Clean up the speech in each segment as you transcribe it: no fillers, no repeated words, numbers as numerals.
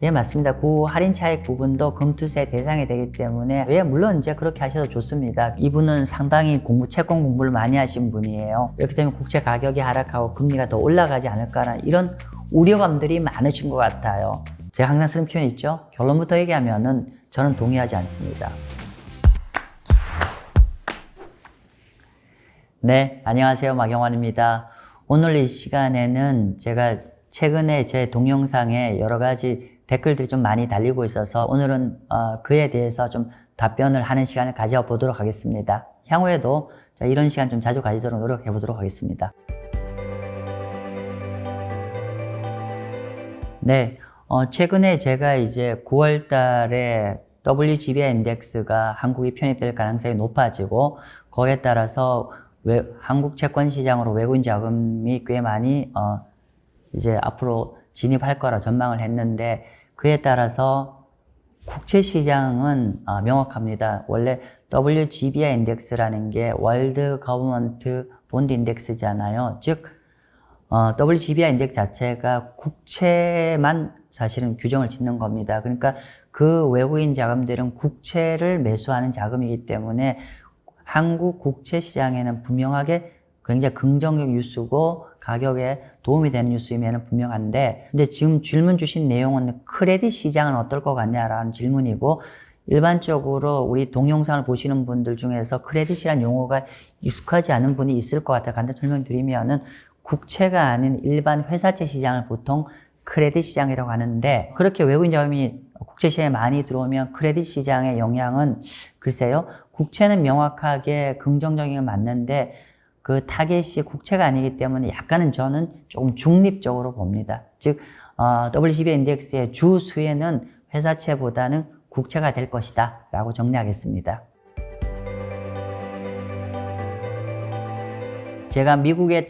예, 맞습니다. 그 할인 차익 부분도 금투세 대상이 되기 때문에 예, 물론 이제 그렇게 하셔도 좋습니다. 이분은 상당히 채권 공부를 많이 하신 분이에요. 이렇기 때문에 국채 가격이 하락하고 금리가 더 올라가지 않을까라는 이런 우려감들이 많으신 것 같아요. 제가 항상 쓰는 표현이 있죠. 결론부터 얘기하면은 저는 동의하지 않습니다. 네, 안녕하세요. 마경환입니다. 오늘 이 시간에는 제가 최근에 제 동영상에 여러 가지 댓글들이 좀 많이 달리고 있어서 오늘은 그에 대해서 좀 답변을 하는 시간을 가져보도록 하겠습니다. 향후에도 이런 시간 좀 자주 가지도록 노력해 보도록 하겠습니다. 네, 최근에 제가 이제 9월 달에 WGBI 인덱스가 한국이 편입될 가능성이 높아지고 거기에 따라서 한국 채권 시장으로 외국인 자금이 꽤 많이 이제 앞으로 진입할 거라 전망을 했는데 그에 따라서 국채 시장은 명확합니다. 원래 WGBI 인덱스라는 게 월드 거버먼트 본드 인덱스잖아요. 즉 WGBI 인덱스 자체가 국채만 사실은 규정을 짓는 겁니다. 그러니까 그 외국인 자금들은 국채를 매수하는 자금이기 때문에 한국 국채 시장에는 분명하게 굉장히 긍정적 뉴스고 가격에 도움이 되는 뉴스임에는 분명한데, 근데 지금 질문 주신 내용은 크레딧 시장은 어떨 것 같냐라는 질문이고, 일반적으로 우리 동영상을 보시는 분들 중에서 크레딧이라는 용어가 익숙하지 않은 분이 있을 것 같아 간단히 설명드리면은 국채가 아닌 일반 회사채 시장을 보통 크레딧 시장이라고 하는데, 그렇게 외국인 자금이 국채 시장에 많이 들어오면 크레딧 시장의 영향은 글쎄요, 국채는 명확하게 긍정적인 건 맞는데 그 타겟이 국채가 아니기 때문에 약간은 저는 조금 중립적으로 봅니다. 즉 WGBI 인덱스의 주 수혜는 회사채보다는 국채가 될 것이다 라고 정리하겠습니다. 제가 미국의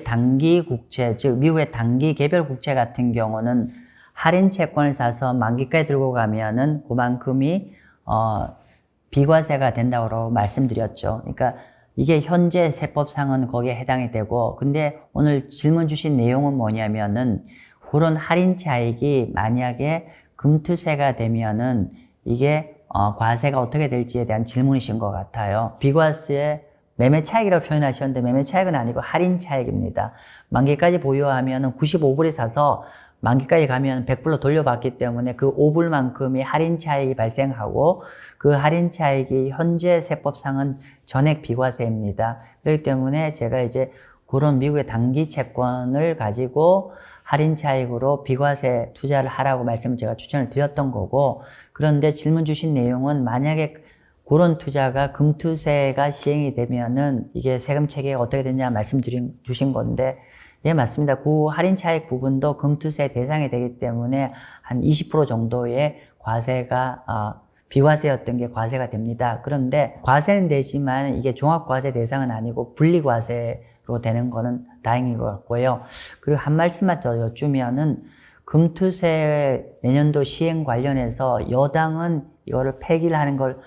단기 국채, 즉 미국의 단기 개별 국채 같은 경우는 할인 채권을 사서 만기까지 들고 가면은 그만큼이 비과세가 된다고 말씀드렸죠. 그러니까 이게 현재 세법상은 거기에 해당이 되고, 근데 오늘 질문 주신 내용은 뭐냐면은 그런 할인 차익이 만약에 금투세가 되면은 이게 과세가 어떻게 될지에 대한 질문이신 것 같아요. 비과세 매매 차익이라고 표현하셨는데 매매 차익은 아니고 할인 차익입니다. 만기까지 보유하면은 95불에 사서 만기까지 가면 100불로 돌려받기 때문에 그 5불만큼의 할인 차익이 발생하고 그 할인 차익이 현재 세법상은 전액 비과세입니다. 그렇기 때문에 제가 이제 그런 미국의 단기 채권을 가지고 할인 차익으로 비과세 투자를 하라고 말씀을 제가 추천을 드렸던 거고, 그런데 질문 주신 내용은 만약에 그런 투자가 금투세가 시행이 되면은 이게 세금 체계가 어떻게 되냐 주신 건데, 예, 맞습니다. 그 할인 차익 부분도 금투세 대상이 되기 때문에 한 20% 정도의 과세가, 비과세였던 게 과세가 됩니다. 그런데 과세는 되지만 이게 종합과세 대상은 아니고 분리과세로 되는 거는 다행인 것 같고요. 그리고 한 말씀만 더 여쭈면은 금투세 내년도 시행 관련해서 여당은 이거를 폐기를 하는 걸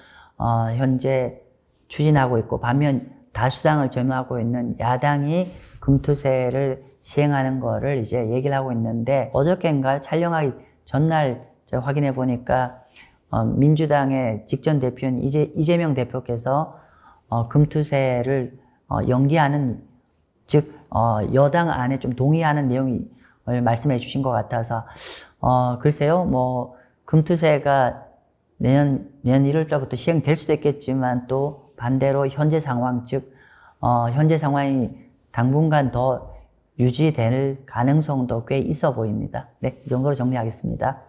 현재 추진하고 있고, 반면 다수당을 점유하고 있는 야당이 금투세를 시행하는 거를 이제 얘기를 하고 있는데, 어저께인가요? 촬영하기 전날 제가 확인해 보니까 민주당의 직전 대표인 이재명 대표께서 금투세를 연기하는, 즉 여당 안에 좀 동의하는 내용을 말씀해 주신 것 같아서 글쎄요, 뭐 금투세가 내년 1월 달부터 시행될 수도 있겠지만 또 반대로 현재 상황, 즉 현재 상황이 당분간 더 유지될 가능성도 꽤 있어 보입니다. 네, 이 정도로 정리하겠습니다.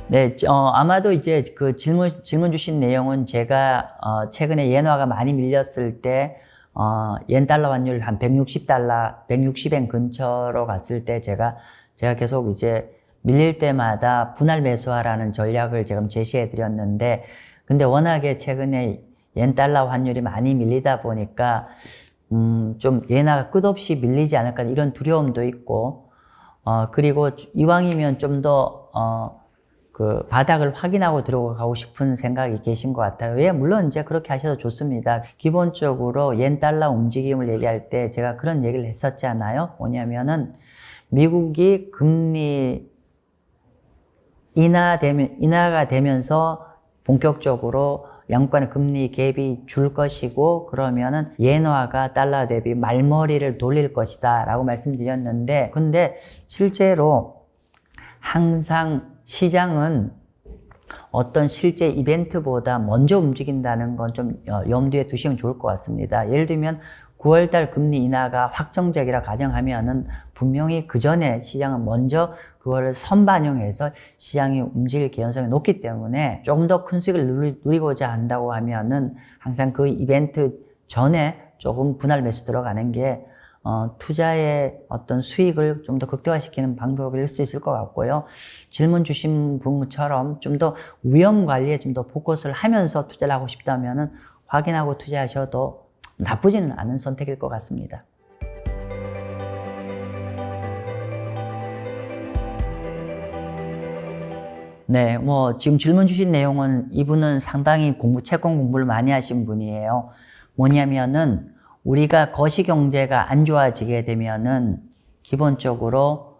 네, 아마도 이제 그 질문 주신 내용은 제가 최근에 엔화가 많이 밀렸을 때 엔 달러 환율 한 160엔 근처로 갔을 때 제가 계속 이제 밀릴 때마다 분할 매수하라는 전략을 지금 제시해 드렸는데, 근데 워낙에 최근에 엔 달러 환율이 많이 밀리다 보니까 좀 엔화가 끝없이 밀리지 않을까 이런 두려움도 있고, 그리고 이왕이면 좀 더 그 바닥을 확인하고 들어가고 싶은 생각이 계신 것 같아요. 예, 물론 이제 그렇게 하셔도 좋습니다. 기본적으로 옌 달러 움직임을 얘기할 때 제가 그런 얘기를 했었잖아요. 뭐냐면은 미국이 금리 인하가 되면서 본격적으로 양국간의 금리 갭이 줄 것이고, 그러면은 엔화가 달러 대비 말머리를 돌릴 것이다 라고 말씀드렸는데, 근데 실제로 항상 시장은 어떤 실제 이벤트보다 먼저 움직인다는 건 좀 염두에 두시면 좋을 것 같습니다. 예를 들면 9월달 금리 인하가 확정적이라 가정하면은 분명히 그 전에 시장은 먼저 그거를 선반영해서 시장이 움직일 개연성이 높기 때문에 조금 더 큰 수익을 누리고자 한다고 하면은 항상 그 이벤트 전에 조금 분할 매수 들어가는 게 투자의 어떤 수익을 좀 더 극대화시키는 방법일 수 있을 것 같고요. 질문 주신 분처럼 좀 더 위험 관리에 좀 더 포커스를 하면서 투자를 하고 싶다면은 확인하고 투자하셔도 나쁘지는 않은 선택일 것 같습니다. 네, 뭐 지금 질문 주신 내용은 이분은 상당히 채권 공부를 많이 하신 분이에요. 뭐냐면은 우리가 거시경제가 안 좋아지게 되면은 기본적으로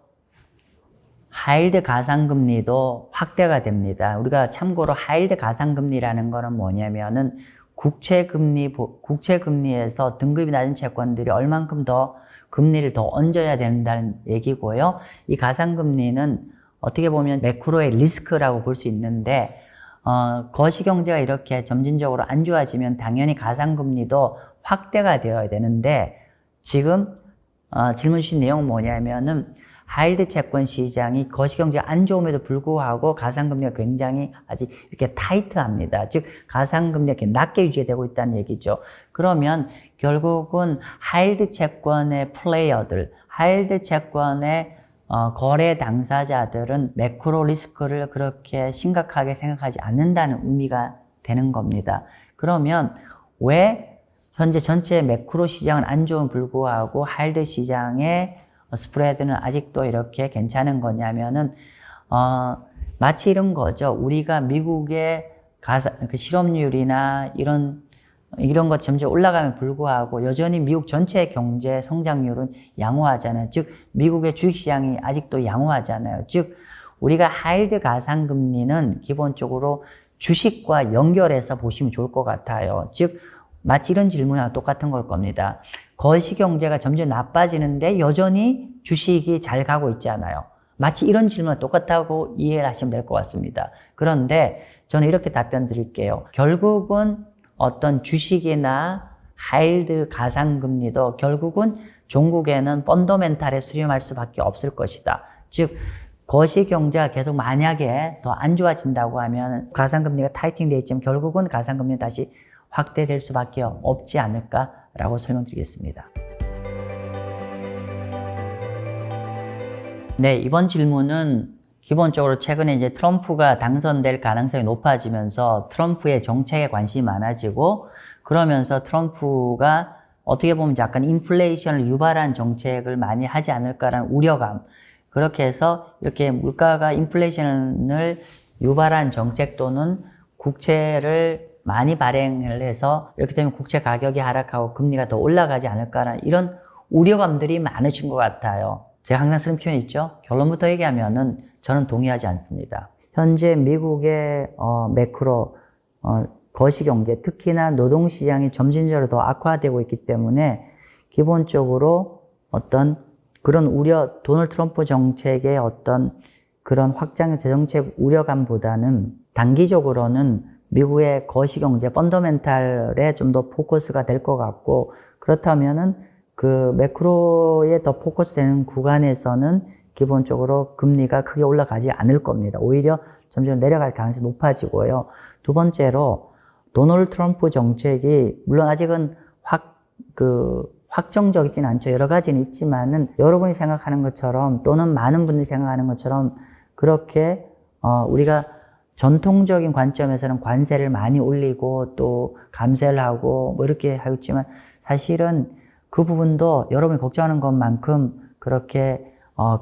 하이힐드 가상금리도 확대가 됩니다. 우리가 참고로 하이힐드 가상금리라는 거는 뭐냐면은 국채금리에서 등급이 낮은 채권들이 얼만큼 더 금리를 더 얹어야 된다는 얘기고요. 이 가상금리는 어떻게 보면 매크로의 리스크라고 볼 수 있는데, 거시경제가 이렇게 점진적으로 안 좋아지면 당연히 가상금리도 확대가 되어야 되는데, 지금 질문 주신 내용은 뭐냐면은 하이힐드 채권 시장이 거시경제가 안 좋음에도 불구하고 가상금리가 굉장히 아직 이렇게 타이트합니다. 즉 가상금리가 이렇게 낮게 유지되고 있다는 얘기죠. 그러면 결국은 하이힐드 채권의 플레이어들, 하이힐드 채권의 거래 당사자들은 매크로 리스크를 그렇게 심각하게 생각하지 않는다는 의미가 되는 겁니다. 그러면 왜 현재 전체 매크로 시장은 안 좋은 불구하고 하이힐드 시장의 스프레드는 아직도 이렇게 괜찮은 거냐면은 마치 이런 거죠. 우리가 미국의 그 실업률이나 이런 것 점점 올라가면 불구하고 여전히 미국 전체 경제 성장률은 양호하잖아요. 즉 미국의 주식시장이 아직도 양호하잖아요. 즉 우리가 하이힐드 가상금리는 기본적으로 주식과 연결해서 보시면 좋을 것 같아요. 즉 마치 이런 질문하고 똑같은 걸 겁니다. 거시경제가 점점 나빠지는데 여전히 주식이 잘 가고 있잖아요. 마치 이런 질문과 똑같다고 이해를 하시면 될 것 같습니다. 그런데 저는 이렇게 답변 드릴게요. 결국은 어떤 주식이나 하이힐드 가상금리도 결국은 종국에는 펀더멘탈에 수렴할 수밖에 없을 것이다. 즉 거시경제가 계속 만약에 더 안 좋아진다고 하면 가상금리가 타이팅 되어 있지만 결국은 가상금리는 다시 확대될 수밖에 없지 않을까라고 설명드리겠습니다. 네, 이번 질문은 기본적으로 최근에 이제 트럼프가 당선될 가능성이 높아지면서 트럼프의 정책에 관심이 많아지고, 그러면서 트럼프가 어떻게 보면 약간 인플레이션을 유발한 정책을 많이 하지 않을까라는 우려감, 그렇게 해서 이렇게 물가가 인플레이션을 유발한 정책 또는 국채를 많이 발행을 해서 이렇게 되면 국채 가격이 하락하고 금리가 더 올라가지 않을까라는 이런 우려감들이 많으신 것 같아요. 제가 항상 쓰는 표현이 있죠. 결론부터 얘기하면은 저는 동의하지 않습니다. 현재 미국의 매크로 거시경제, 특히나 노동시장이 점진적으로 더 악화되고 있기 때문에 기본적으로 어떤 그런 우려, 도널드 트럼프 정책의 어떤 그런 확장의 재정책 우려감보다는 단기적으로는 미국의 거시경제 펀더멘탈에 좀 더 포커스가 될 것 같고, 그렇다면은 그 매크로에 더 포커스 되는 구간에서는 기본적으로 금리가 크게 올라가지 않을 겁니다. 오히려 점점 내려갈 가능성이 높아지고요. 두 번째로 도널드 트럼프 정책이 물론 아직은 확정적이진 않죠. 여러 가지는 있지만은 여러분이 생각하는 것처럼 또는 많은 분들이 생각하는 것처럼 그렇게 우리가 전통적인 관점에서는 관세를 많이 올리고 또 감세를 하고 뭐 이렇게 하고 있지만 사실은 그 부분도 여러분이 걱정하는 것만큼 그렇게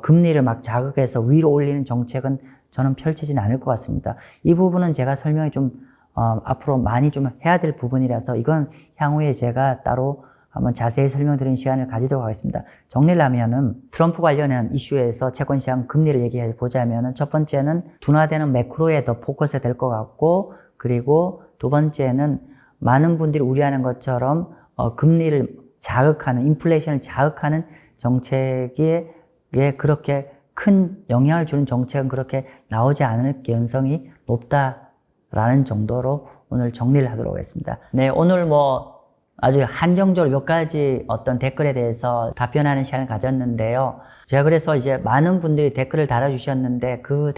금리를 막 자극해서 위로 올리는 정책은 저는 펼치지는 않을 것 같습니다. 이 부분은 제가 설명이 좀 앞으로 많이 좀 해야 될 부분이라서 이건 향후에 제가 따로 한번 자세히 설명드리는 시간을 가지도록 하겠습니다. 정리를 하면은 트럼프 관련한 이슈에서 채권시장 금리를 얘기해 보자면은 첫 번째는 둔화되는 매크로에 더 포커스가 될 것 같고, 그리고 두 번째는 많은 분들이 우려하는 것처럼 금리를 자극하는, 인플레이션을 자극하는 정책에 그렇게 큰 영향을 주는 정책은 그렇게 나오지 않을 개연성이 높다라는 정도로 오늘 정리를 하도록 하겠습니다. 네, 오늘 아주 한정적으로 몇 가지 어떤 댓글에 대해서 답변하는 시간을 가졌는데요. 제가 그래서 이제 많은 분들이 댓글을 달아주셨는데 그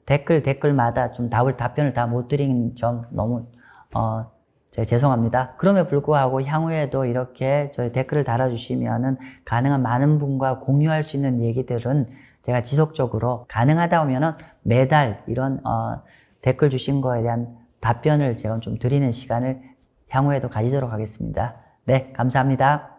댓글마다 좀 답변을 다 못 드린 점 너무, 제가 죄송합니다. 그럼에도 불구하고 향후에도 이렇게 저희 댓글을 달아주시면은 가능한 많은 분과 공유할 수 있는 얘기들은 제가 지속적으로 가능하다 하면은 매달 이런, 댓글 주신 거에 대한 답변을 제가 좀 드리는 시간을 향후에도 가지도록 하겠습니다. 네, 감사합니다.